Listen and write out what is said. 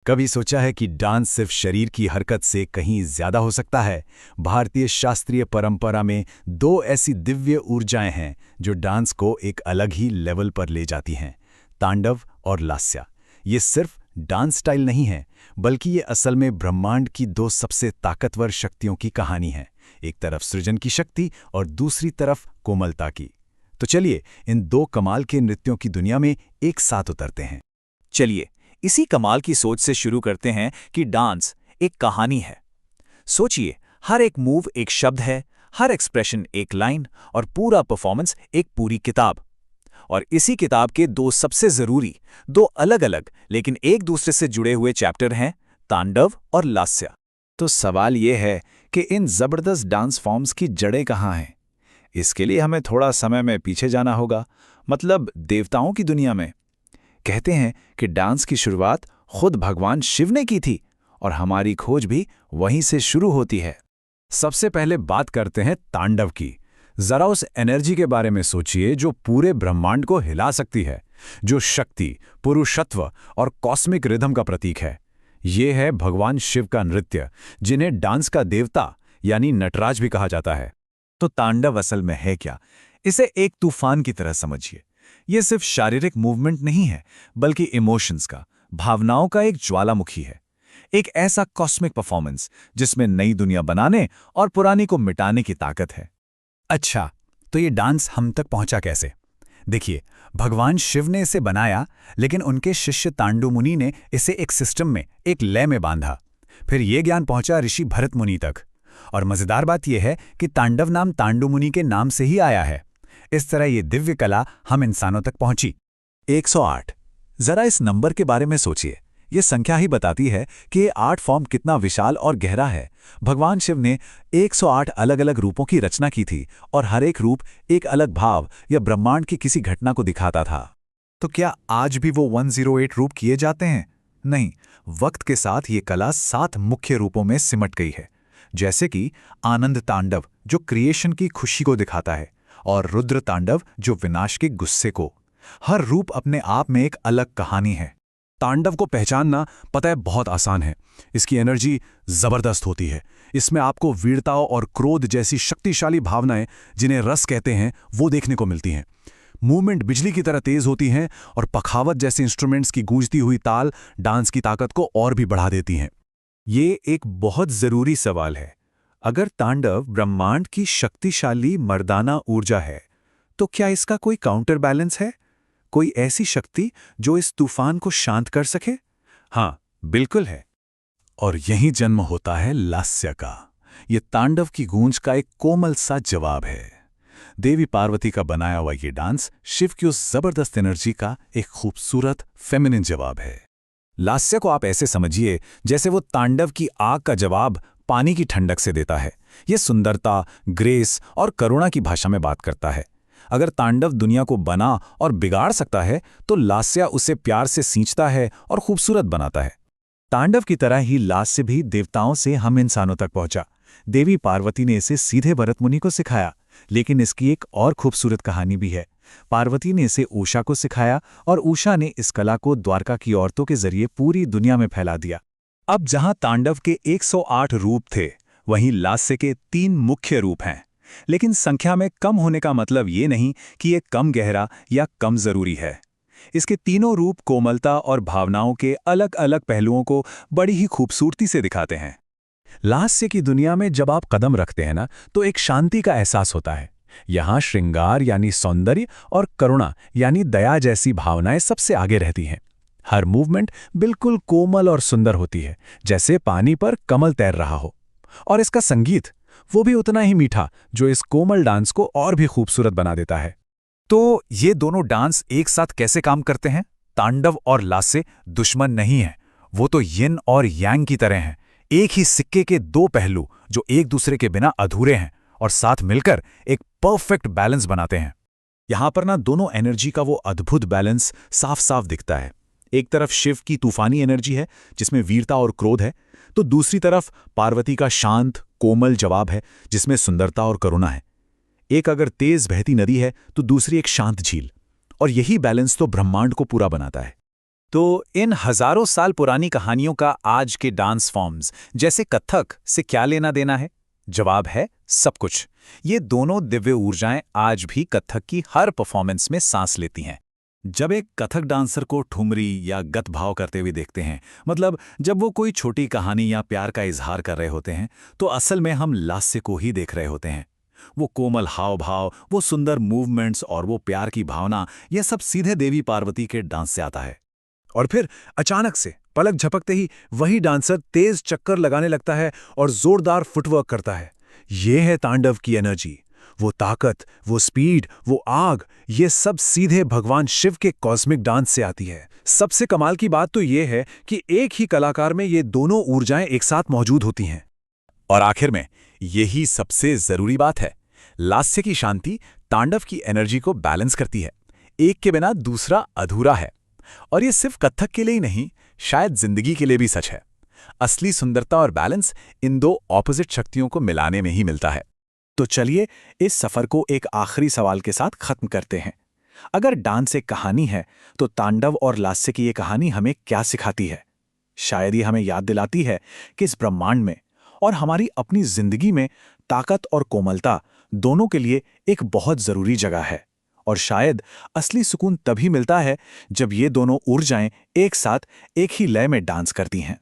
कभी सोचा है कि डांस सिर्फ शरीर की हरकत से कहीं ज्यादा हो सकता है? भारतीय शास्त्रीय परंपरा में दो ऐसी दिव्य ऊर्जाएं हैं जो डांस को एक अलग ही लेवल पर ले जाती हैं, तांडव और लास्या। ये सिर्फ डांस स्टाइल नहीं है, बल्कि ये असल में ब्रह्मांड की दो सबसे ताकतवर शक्तियों की कहानी है। एक तरफ सृजन की शक्ति और दूसरी तरफ कोमलता की। तो चलिए इन दो कमाल के नृत्यों की दुनिया में एक साथ उतरते हैं। चलिए इसी कमाल की सोच से शुरू करते हैं कि डांस एक कहानी है। सोचिए, हर एक मूव एक शब्द है, हर एक्सप्रेशन एक लाइन और पूरा परफॉर्मेंस एक पूरी किताब। और इसी किताब के दो सबसे जरूरी, दो अलग अलग लेकिन एक दूसरे से जुड़े हुए चैप्टर हैं, तांडव और लास्या। तो सवाल ये है कि इन जबरदस्त डांस फॉर्म्स की जड़ें कहाँ हैं? इसके लिए हमें थोड़ा समय में पीछे जाना होगा, मतलब देवताओं की दुनिया में। कहते हैं कि डांस की शुरुआत खुद भगवान शिव ने की थी और हमारी खोज भी वहीं से शुरू होती है। सबसे पहले बात करते हैं तांडव की। जरा उस एनर्जी के बारे में सोचिए जो पूरे ब्रह्मांड को हिला सकती है, जो शक्ति, पुरुषत्व और कॉस्मिक रिदम का प्रतीक है। ये है भगवान शिव का नृत्य, जिन्हें डांस का देवता यानी नटराज भी कहा जाता है। तो तांडव असल में है क्या? इसे एक तूफान की तरह समझिए। ये सिर्फ शारीरिक मूवमेंट नहीं है, बल्कि इमोशंस का, भावनाओं का एक ज्वालामुखी है। एक ऐसा कॉस्मिक परफॉर्मेंस जिसमें नई दुनिया बनाने और पुरानी को मिटाने की ताकत है। अच्छा, तो ये डांस हम तक पहुंचा कैसे? देखिए, भगवान शिव ने इसे बनाया, लेकिन उनके शिष्य तांडु मुनि ने इसे एक सिस्टम में, एक लय में बांधा। फिर ये ज्ञान पहुंचा ऋषि भरत मुनि तक। और मजेदार बात यह है कि तांडव नाम तांडु मुनि के नाम से ही आया है। इस तरह ये दिव्य कला हम इंसानों तक पहुंची। 108। जरा इस नंबर के बारे में सोचिए। ये संख्या ही बताती है कि ये आर्ट फॉर्म कितना विशाल और गहरा है। भगवान शिव ने 108 अलग अलग रूपों की रचना की थी और हर एक रूप एक अलग भाव या ब्रह्मांड की किसी घटना को दिखाता था। तो क्या आज भी वो 108 रूप किए जाते हैं? नहीं, वक्त के साथ ये कला 7 मुख्य रूपों में सिमट गई है। जैसे कि आनंद तांडव, जो क्रिएशन की खुशी को दिखाता है, और रुद्र तांडव, जो विनाश के गुस्से को। हर रूप अपने आप में एक अलग कहानी है। तांडव को पहचानना पता है बहुत आसान है। इसकी एनर्जी जबरदस्त होती है। इसमें आपको वीरता और क्रोध जैसी शक्तिशाली भावनाएं, जिन्हें रस कहते हैं, वो देखने को मिलती हैं। मूवमेंट बिजली की तरह तेज होती हैं और पखावत जैसे इंस्ट्रूमेंट्स की गूंजती हुई ताल डांस की ताकत को और भी बढ़ा देती हैं। ये एक बहुत जरूरी सवाल है। अगर तांडव ब्रह्मांड की शक्तिशाली मर्दाना ऊर्जा है, तो क्या इसका कोई काउंटर बैलेंस है? कोई ऐसी शक्ति जो इस तूफान को शांत कर सके? हाँ, बिल्कुल है। और यहीं जन्म होता है लास्या का। ये तांडव की गूंज का एक कोमल सा जवाब है। देवी पार्वती का बनाया हुआ ये डांस शिव की उस जबरदस्त एनर्जी का एक खूबसूरत फेमिनिन जवाब है। लास्या को आप ऐसे समझिए जैसे वो तांडव की आग का जवाब पानी की ठंडक से देता है। ये सुंदरता, ग्रेस और करुणा की भाषा में बात करता है। अगर तांडव दुनिया को बना और बिगाड़ सकता है, तो लास्या उसे प्यार से सींचता है और खूबसूरत बनाता है। तांडव की तरह ही लास्य भी देवताओं से हम इंसानों तक पहुंचा। देवी पार्वती ने इसे सीधे भरत मुनि को सिखाया, लेकिन इसकी एक और खूबसूरत कहानी भी है। पार्वती ने इसे उषा को सिखाया और उषा ने इस कला को द्वारका की औरतों के जरिए पूरी दुनिया में फैला दिया। अब जहां तांडव के 108 रूप थे, वहीं लास्य के 3 मुख्य रूप हैं। लेकिन संख्या में कम होने का मतलब ये नहीं कि ये कम गहरा या कम जरूरी है। इसके तीनों रूप कोमलता और भावनाओं के अलग अलग पहलुओं को बड़ी ही खूबसूरती से दिखाते हैं। लास्य की दुनिया में जब आप कदम रखते हैं ना, तो एक शांति का एहसास होता है। यहाँ श्रृंगार यानी सौंदर्य और करुणा यानी दया जैसी भावनाएं सबसे आगे रहती हैं। हर मूवमेंट बिल्कुल कोमल और सुंदर होती है, जैसे पानी पर कमल तैर रहा हो। और इसका संगीत, वो भी उतना ही मीठा, जो इस कोमल डांस को और भी खूबसूरत बना देता है। तो ये दोनों डांस एक साथ कैसे काम करते हैं? तांडव और लास्य दुश्मन नहीं है, वो तो यिन और यांग की तरह हैं। एक ही सिक्के के 2 पहलू जो एक दूसरे के बिना अधूरे हैं और साथ मिलकर एक परफेक्ट बैलेंस बनाते हैं। यहां पर ना दोनों एनर्जी का वो अद्भुत बैलेंस साफ साफ दिखता है। एक तरफ शिव की तूफानी एनर्जी है जिसमें वीरता और क्रोध है, तो दूसरी तरफ पार्वती का शांत कोमल जवाब है जिसमें सुंदरता और करुणा है। एक अगर तेज बहती नदी है तो दूसरी एक शांत झील, और यही बैलेंस तो ब्रह्मांड को पूरा बनाता है। तो इन हजारों साल पुरानी कहानियों का आज के डांस फॉर्म्स जैसे कथक से क्या लेना देना है? जवाब है सब कुछ। ये दोनों दिव्य ऊर्जाएं आज भी कथक की हर परफॉर्मेंस में सांस लेती हैं। जब एक कथक डांसर को ठुमरी या गत भाव करते हुए देखते हैं, मतलब जब वो कोई छोटी कहानी या प्यार का इजहार कर रहे होते हैं, तो असल में हम लास्य को ही देख रहे होते हैं। वो कोमल हाव भाव, वो सुंदर मूवमेंट्स और वो प्यार की भावना, यह सब सीधे देवी पार्वती के डांस से आता है। और फिर अचानक से पलक झपकते ही वही डांसर तेज चक्कर लगाने लगता है और जोरदार फुटवर्क करता है। ये है तांडव की एनर्जी, वो ताकत, वो स्पीड, वो आग, ये सब सीधे भगवान शिव के कॉस्मिक डांस से आती है। सबसे कमाल की बात तो ये है कि एक ही कलाकार में ये दोनों ऊर्जाएं एक साथ मौजूद होती हैं। और आखिर में यही सबसे जरूरी बात है, लास्य की शांति तांडव की एनर्जी को बैलेंस करती है। एक के बिना दूसरा अधूरा है। और ये सिर्फ कथक के लिए ही नहीं, शायद जिंदगी के लिए भी सच है। असली सुंदरता और बैलेंस इन दो ऑपोजिट शक्तियों को मिलाने में ही मिलता है। तो चलिए इस सफर को एक आखिरी सवाल के साथ खत्म करते हैं। अगर डांस एक कहानी है, तो तांडव और लास्य की ये कहानी हमें क्या सिखाती है? शायद ये हमें याद दिलाती है कि इस ब्रह्मांड में और हमारी अपनी जिंदगी में ताकत और कोमलता दोनों के लिए एक बहुत जरूरी जगह है। और शायद असली सुकून तभी मिलता है जब ये दोनों ऊर्जाएं एक साथ एक ही लय में डांस करती हैं।